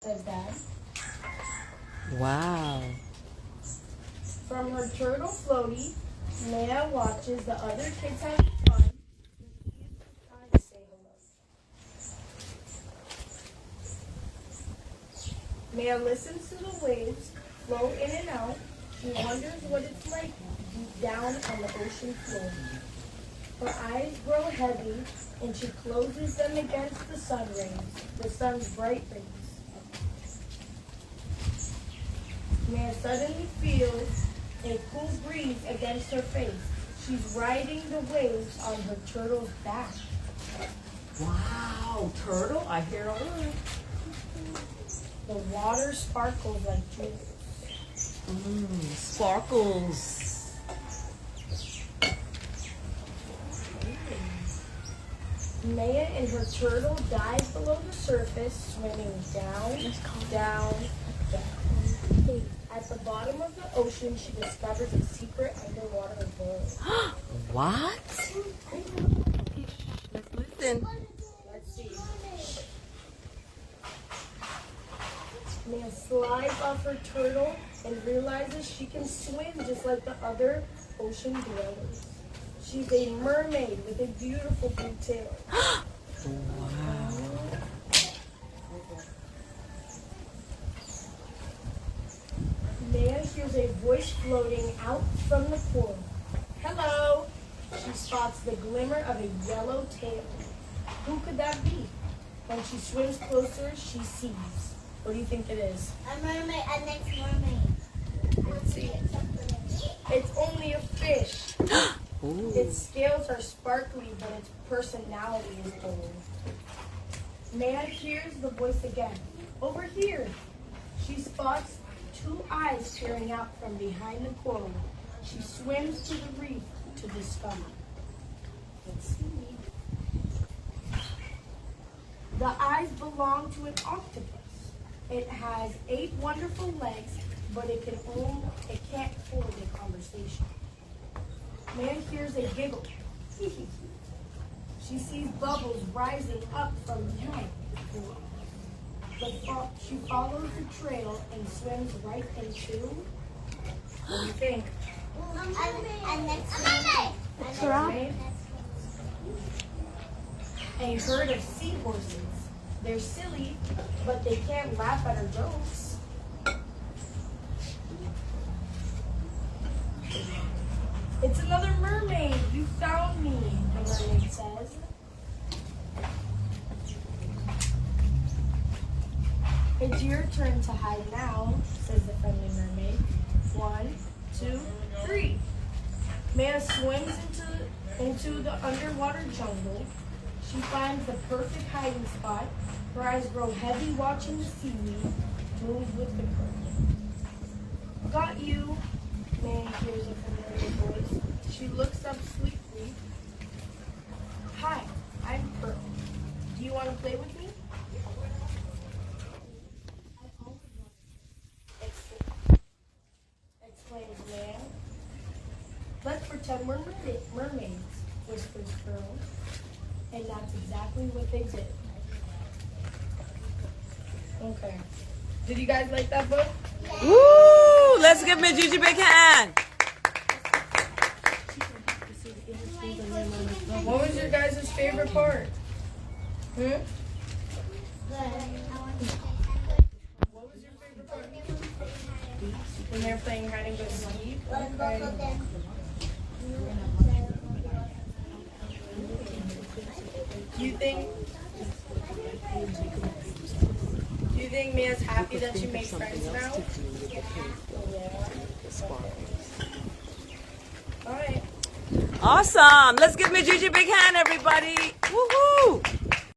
says Dad. Wow. From her turtle floaty, Maya watches the other kids having fun. To say hello. Maya listens to the waves flow in and out. She wonders what it's like deep down on the ocean floor. Her eyes grow heavy, and she closes them against the sun rays, the sun's bright rays. Maya suddenly feels a cool breeze against her face. She's riding the waves on her turtle's back. Wow, turtle, I hear a word. The water sparkles like jewels. Sparkles. Maya and her turtle dive below the surface, swimming down, down, down. At the bottom of the ocean, she discovers a secret underwater world. What? Let's listen. Let's see. Maya slides off her turtle and realizes she can swim just like the other ocean dwellers. She's a mermaid with a beautiful blue tail. Wow. Maya hears a voice floating out from the coral. Hello! She spots the glimmer of a yellow tail. Who could that be? When she swims closer, she sees. What do you think it is? A mermaid, a next mermaid. Let's see. It's only a fish. Ooh. Its scales are sparkly, but its personality is gold. Maya hears the voice again. Over here. She spots two eyes peering out from behind the coral. She swims to the reef to discover. Let's see. The eyes belong to an octopus. It has 8 wonderful legs, but it can't hold a conversation. Maya hears a giggle. She sees bubbles rising up from behind. She follows the trail and swims right into. What do you think? A next mermaid. A herd of seahorses. They're silly, but they can't laugh at her jokes. It's another mermaid. You found me, the mermaid says. It's your turn to hide now, says the friendly mermaid. 1, 2, 3. Maya swims into the underwater jungle. She finds the perfect hiding spot. Her eyes grow heavy watching the seaweed move with the current. Got you, Maya hears a familiar voice. She looks up sweetly. Hi, I'm Pearl. Do you want to play with me? Exclaims Maya. Let's pretend we're mermaids, whispers Pearl. And that's exactly what they did. Okay. Did you guys like that book? Woo! Let's give Miss Gigi a big hand. What was your guys' favorite part? What was your favorite part? When they're playing hide and go seek? Okay. Do you think Mia's happy that she made friends now? Yeah. All right. Awesome. Let's give Miss Gigi a big hand, everybody. Woohoo!